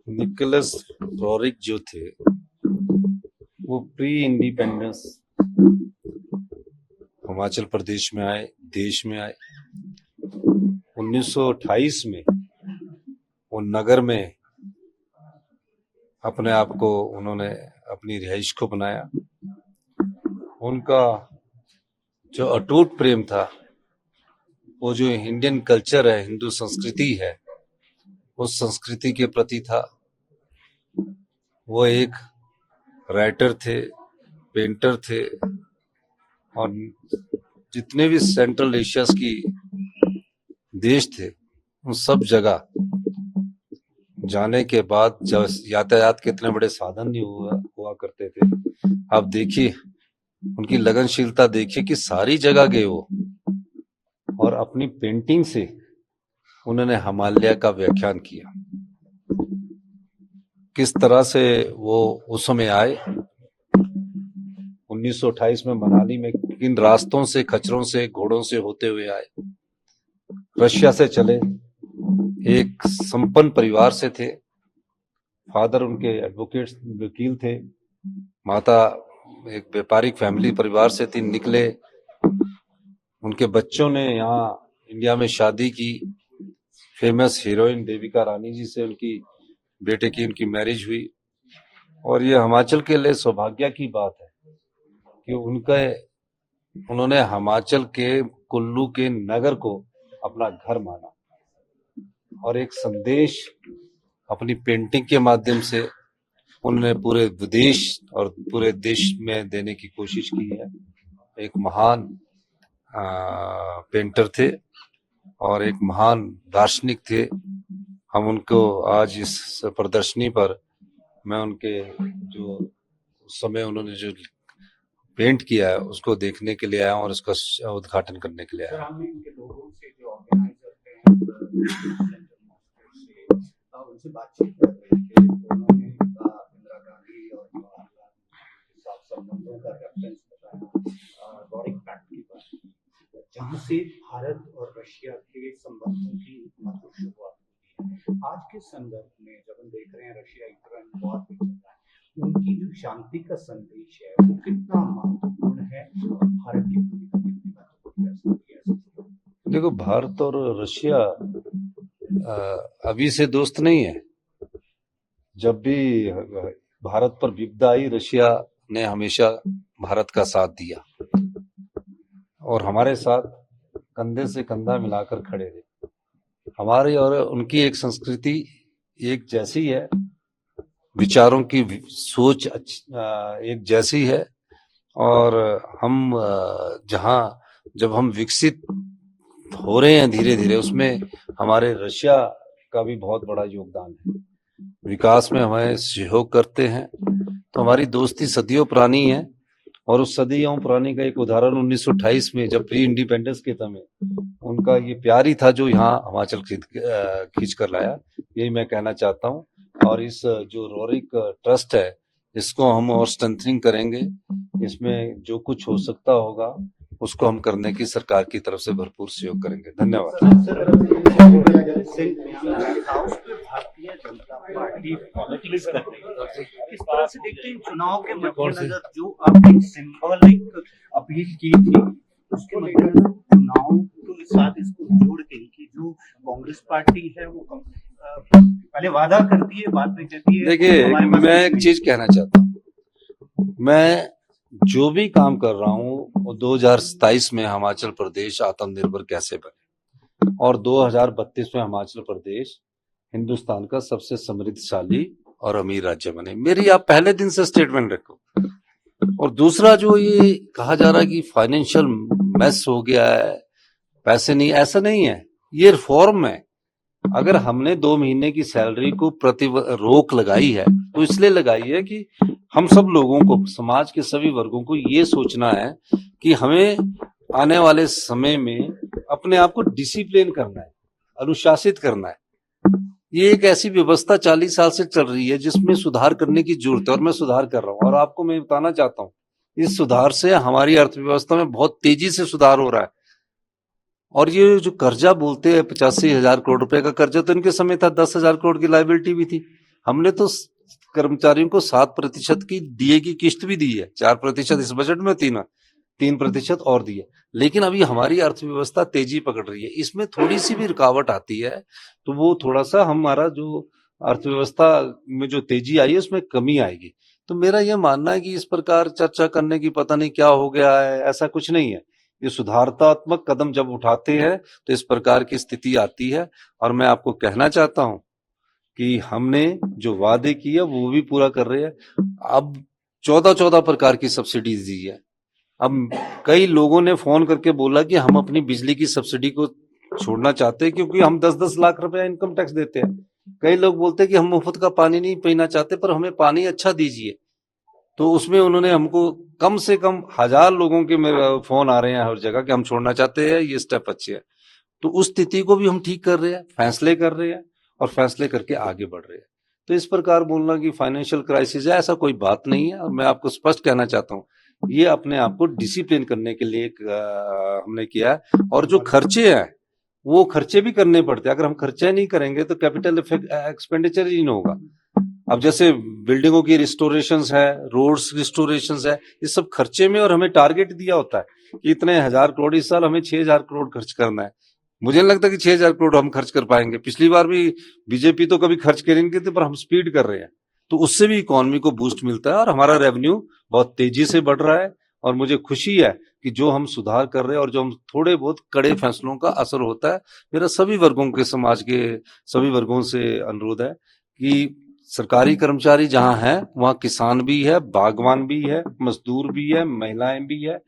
Nicholas Roerich जो थे वो प्री इंडिपेंडेंस हिमाचल प्रदेश में आए, देश में आए। 1928 में वो नगर में अपने आप को उन्होंने अपनी रिहाइश को बनाया। उनका जो अटूट प्रेम था, वो जो इंडियन कल्चर है, हिंदू संस्कृति है, उस संस्कृति के प्रति था। वो एक राइटर थे, पेंटर थे, और जितने भी सेंट्रल एशिया की देश थे उन सब जगह जाने के बाद, जब यातायात के इतने बड़े साधन नहीं हुआ करते थे, आप देखिए उनकी लगनशीलता देखिए कि सारी जगह गए वो, और अपनी पेंटिंग से उन्होंने हिमालय का व्याख्यान किया। किस तरह से वो उस समय आए 1928 में मनाली में, किन रास्तों से, खच्चरों से, घोड़ों से होते हुए आए। रशिया से चले, एक संपन्न परिवार से थे। फादर उनके एडवोकेट वकील थे, माता एक व्यापारिक फैमिली परिवार से थी। निकले, उनके बच्चों ने यहाँ इंडिया में शादी की। फेमस हीरोइन देविका रानी जी से उनकी बेटे की उनकी मैरिज हुई। और ये हिमाचल के लिए सौभाग्य की बात है कि उन्होंने हिमाचल के कुल्लू के नगर को अपना घर माना, और एक संदेश अपनी पेंटिंग के माध्यम से उन्होंने पूरे विदेश और पूरे देश में देने की कोशिश की है। एक महान पेंटर थे और एक महान दार्शनिक थे। हम उनको आज इस प्रदर्शनी पर, मैं उनके जो उस समय उन्होंने जो पेंट किया है उसको देखने के लिए आया और उसका उद्घाटन करने के लिए आया। उनसे बातचीत कर रहे थे, उन्होंने इंदिरा गांधी और जवाहरलाल के साथ संबंधों का रेफरेंस बताया, रॉरिक पैक्ट की बात, जहां से भारत और रशिया के संबंधों की मतलब शुरुआत होती है। आज के संदर्भ में जब हम देख रहे हैं रशिया यूक्रेन वॉर भी चल रहा है, उनकी जो शांति का संदेश है वो कितना महत्वपूर्ण है और भारत की भूमिका कितनी महत्वपूर्ण है? देखो, भारत और रशिया अभी से दोस्त नहीं है। जब भी भारत पर विपदा आई, रशिया ने हमेशा भारत का साथ दिया और हमारे साथ कंधे से कंधा मिलाकर खड़े थे। हमारी और उनकी एक संस्कृति एक जैसी है, विचारों की सोच एक जैसी है, और हम जब हम विकसित हो रहे हैं धीरे धीरे, उसमें हमारे रशिया का भी बहुत बड़ा योगदान है। विकास में हमें सहयोग करते हैं। तो हमारी दोस्ती सदियों पुरानी है, और उस सदियों पुरानी का एक उदाहरण 1928 में जब प्री इंडिपेंडेंस के समय उनका ये प्यार ही था जो यहाँ हिमाचल खींच कर लाया। यही मैं कहना चाहता हूँ। और इस जो रॉरिक ट्रस्ट है, इसको हम और स्ट्रेंथनिंग करेंगे। इसमें जो कुछ हो सकता होगा उसको हम करने की सरकार की तरफ से भरपूर सहयोग करेंगे। धन्यवाद। भारतीय जनता पार्टी पॉलिटिक्स कर रही है, किस तरह से देखते हैं चुनाव के मद्देनजर जो आपने सिंबॉलिक अपील की थी, उसके मद्देनजर चुनाव के साथ इसको जोड़ के कि जो कांग्रेस पार्टी है वो पहले वादा करती है, बाद में कहती है। देखिए, मैं एक चीज कहना चाहता हूँ। मैं जो भी काम कर रहा हूँ वो 2027 में हिमाचल प्रदेश आत्मनिर्भर कैसे बने, और 2032 में हिमाचल प्रदेश हिंदुस्तान का सबसे समृद्धशाली और अमीर राज्य बने। मेरी आप पहले दिन से स्टेटमेंट रखो। और दूसरा, जो ये कहा जा रहा है कि फाइनेंशियल मेस हो गया है, पैसे नहीं, ऐसा नहीं है। ये रिफॉर्म है। अगर हमने 2 महीने की सैलरी को रोक लगाई है तो इसलिए लगाई है कि हम सब लोगों को, समाज के सभी वर्गों को ये सोचना है कि हमें आने वाले समय में अपने आप को डिसिप्लिन करना है, अनुशासित करना है। ये एक ऐसी व्यवस्था 40 साल से चल रही है जिसमें सुधार करने की जरूरत है, और मैं सुधार कर रहा हूं। और आपको मैं बताना चाहता हूं, इस सुधार से हमारी अर्थव्यवस्था में बहुत तेजी से सुधार हो रहा है। और ये जो कर्जा बोलते हैं 85,000 करोड़ रुपए का कर्जा, तो इनके समय था 10,000 करोड़ की लायबिलिटी भी थी। हमने तो कर्मचारियों को 7% की डीए की किस्त भी दी है, 4% इस बजट में, 3% और दी है। लेकिन अभी हमारी अर्थव्यवस्था तेजी पकड़ रही है, इसमें थोड़ी सी भी रुकावट आती है तो वो थोड़ा सा हमारा जो अर्थव्यवस्था में जो तेजी आई है उसमें कमी आएगी। तो मेरा यह मानना है कि इस प्रकार चर्चा करने की पता नहीं क्या हो गया है, ऐसा कुछ नहीं है। ये सुधारात्मक कदम जब उठाते हैं तो इस प्रकार की स्थिति आती है। और मैं आपको कहना चाहता हूं कि हमने जो वादे किए वो भी पूरा कर रहे हैं। अब 14 प्रकार की सब्सिडी दी है। अब कई लोगों ने फोन करके बोला कि हम अपनी बिजली की सब्सिडी को छोड़ना चाहते हैं क्योंकि हम 10-10 लाख रुपया इनकम टैक्स देते हैं। कई लोग बोलते हैं कि हम मुफ्त का पानी नहीं पीना चाहते, पर हमें पानी अच्छा दीजिए। तो उसमें उन्होंने हमको कम से कम 1000 लोगों के मेरे फोन आ रहे हैं हर जगह कि हम छोड़ना चाहते हैं, ये स्टेप अच्छे है। तो उस स्थिति को भी हम ठीक कर रहे हैं, फैसले कर रहे हैं और फैसले करके आगे बढ़ रहे हैं। तो इस प्रकार बोलना कि फाइनेंशियल क्राइसिस है, ऐसा कोई बात नहीं है। और मैं आपको स्पष्ट कहना चाहता हूँ, ये अपने आप को डिसिप्लिन करने के लिए हमने किया है। और जो खर्चे हैं वो खर्चे भी करने पड़ते हैं। अगर हम खर्चे नहीं करेंगे तो कैपिटल एक्सपेंडिचर ही नहीं होगा। अब जैसे बिल्डिंगों की रिस्टोरेशंस है, रोड्स रिस्टोरेशंस है, ये सब खर्चे में, और हमें टारगेट दिया होता है कि इतने 1000 करोड़, इस साल हमें 6000 करोड़ खर्च करना है। मुझे नहीं लगता कि 6000 करोड़ हम खर्च कर पाएंगे। पिछली बार भी बीजेपी तो कभी खर्च करेंगे थे, पर हम स्पीड कर रहे हैं, तो उससे भी इकोनॉमी को बूस्ट मिलता है और हमारा रेवेन्यू बहुत तेजी से बढ़ रहा है। और मुझे खुशी है कि जो हम सुधार कर रहे हैं और जो हम थोड़े बहुत कड़े फैसलों का असर होता है। मेरा सभी वर्गों के, समाज के सभी वर्गों से अनुरोध है कि सरकारी कर्मचारी जहां है वहां किसान भी है, बागवान भी है, मजदूर भी है, महिलाएं भी है,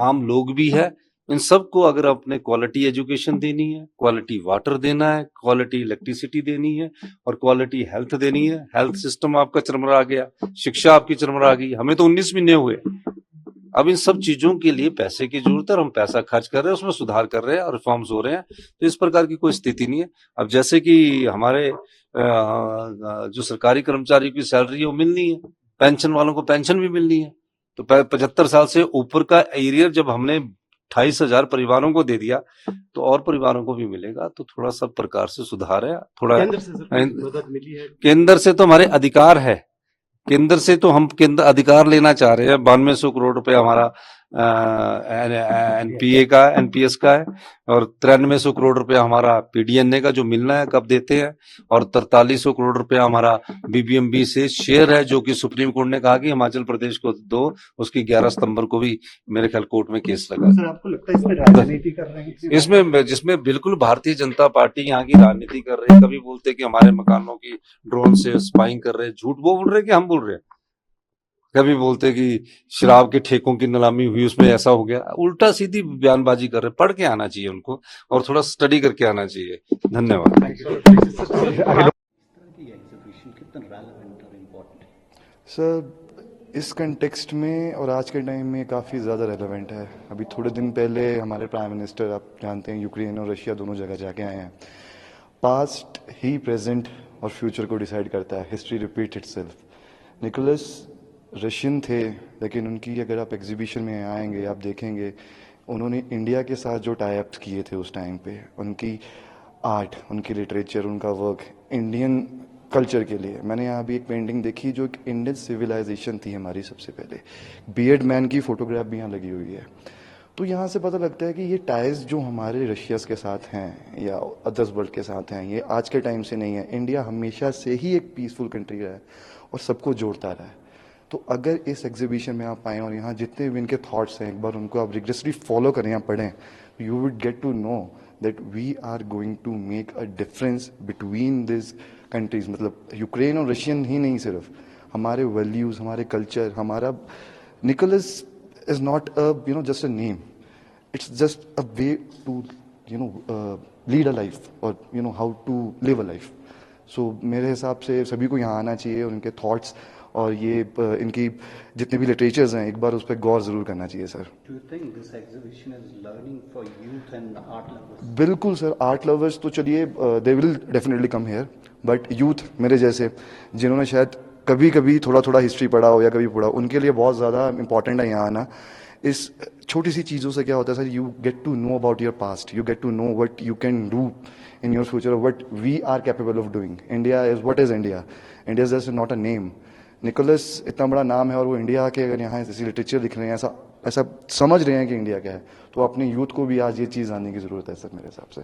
आम लोग भी है। इन सबको अगर अपने क्वालिटी एजुकेशन देनी है, क्वालिटी वाटर देना है, क्वालिटी इलेक्ट्रिसिटी देनी है और क्वालिटी हेल्थ देनी है, हेल्थ सिस्टम आपका चरमरा गया, शिक्षा आपकी चरमरा गई। हमें तो 19 महीने हुए। अब इन सब चीजों के लिए पैसे की जरूरत है और हम पैसा खर्च कर रहे हैं, उसमें सुधार कर रहे हैं और रिफॉर्म्स हो रहे हैं। तो इस प्रकार की कोई स्थिति नहीं है। अब जैसे कि हमारे जो सरकारी कर्मचारी की सैलरी है वो मिलनी है, पेंशन वालों को पेंशन भी मिलनी है। तो 75 साल से ऊपर का एरियर जब हमने 28,000 परिवारों को दे दिया तो और परिवारों को भी मिलेगा। तो थोड़ा सा प्रकार से सुधार है। थोड़ा केंद्र से मदद मिली है? केंद्र से तो हमारे अधिकार है, केंद्र से तो हम केंद्र अधिकार लेना चाह रहे हैं। 9200 करोड़ रुपए हमारा एनपीए का, एनपीएस का है और 9300 करोड़ रुपया हमारा पीडीएनए का जो मिलना है, कब देते हैं। और 4300 करोड़ रुपया हमारा बीबीएमबी से शेयर है, जो कि सुप्रीम कोर्ट ने कहा कि हिमाचल प्रदेश को दो। उसकी 11 सितंबर को भी मेरे ख्याल कोर्ट में केस लगा। सर, आपको लगता है इसमें राजनीति कर रहे हैं? इसमें, जिसमें बिल्कुल भारतीय जनता पार्टी यहाँ की राजनीति कर रही है। कभी बोलते कि हमारे मकानों की ड्रोन से स्पाइंग कर रहे हैं, झूठ वो बोल रहे हैं कि हम बोल रहे हैं। कभी बोलते कि शराब के ठेकों की नीलामी हुई, उसमें ऐसा हो गया। उल्टा सीधी बयानबाजी कर रहे हैं। पढ़ के आना चाहिए उनको और थोड़ा स्टडी करके आना चाहिए। धन्यवाद। सर, इस कंटेक्स्ट में और आज के टाइम में काफ़ी ज़्यादा रेलेवेंट है। अभी थोड़े दिन पहले हमारे प्राइम मिनिस्टर, आप जानते हैं, यूक्रेन और रशिया दोनों जगह जाके आए हैं। पास्ट ही प्रेजेंट और फ्यूचर को डिसाइड करता है। History repeat itself. Nicholas Russian थे, लेकिन उनकी अगर आप एग्जीबिशन में आएंगे आप देखेंगे उन्होंने इंडिया के साथ जो टाई अप्स किए थे उस टाइम पे, उनकी आर्ट, उनकी लिटरेचर, उनका वर्क इंडियन कल्चर के लिए। मैंने यहाँ भी एक पेंटिंग देखी जो एक इंडियन सिविलाइजेशन थी हमारी सबसे पहले। बियर्ड मैन की फोटोग्राफ भी यहाँ लगी हुई है। तो यहाँ से पता लगता है कि ये टाइज जो हमारे रशियस के साथ हैं या अदर्स वर्ल्ड के साथ हैं, ये आज के टाइम से नहीं है। इंडिया हमेशा से ही एक पीसफुल कंट्री रहा है और सबको जोड़ता रहा है। तो अगर इस एग्जीबिशन में आप आएँ और यहाँ जितने भी इनके थॉट्स हैं, एक बार उनको आप रिग्रेसली फॉलो करें या पढ़ें, you would get to know that we are going to make a difference between this countries. मतलब यूक्रेन और रशियन ही नहीं, सिर्फ हमारे वैल्यूज़, हमारे कल्चर, हमारा Nicholas is not a just a name. It's just a way to lead a life or how to live a life. So मेरे हिसाब से सभी को यहाँ आना चाहिए और इनके थॉट्स और ये इनकी जितने भी लिटरेचर्स हैं एक बार उस पर गौर जरूर करना चाहिए sir. Do you think this exhibition is learning for youth and art lovers? बिल्कुल सर, आर्ट लवर्स तो चलिए they will definitely come here, but youth मेरे जैसे जिन्होंने शायद कभी कभी थोड़ा थोड़ा हिस्ट्री पढ़ा हो या कभी पढ़ा, उनके लिए बहुत ज़्यादा इंपॉर्टेंट है यहाँ आना। इस छोटी सी चीज़ों से क्या होता है sir, you get to know about your past, you get to know what you can do in your future, what we are capable of doing. India is what is India, India is just not a name. Nicholas इतना बड़ा नाम है और वो India के अगर यहाँ ऐसी लिटरेचर लिख रहे हैं, ऐसा ऐसा समझ रहे हैं कि इंडिया क्या है, तो अपने यूथ को भी आज ये चीज़ आने की ज़रूरत है सर मेरे हिसाब से।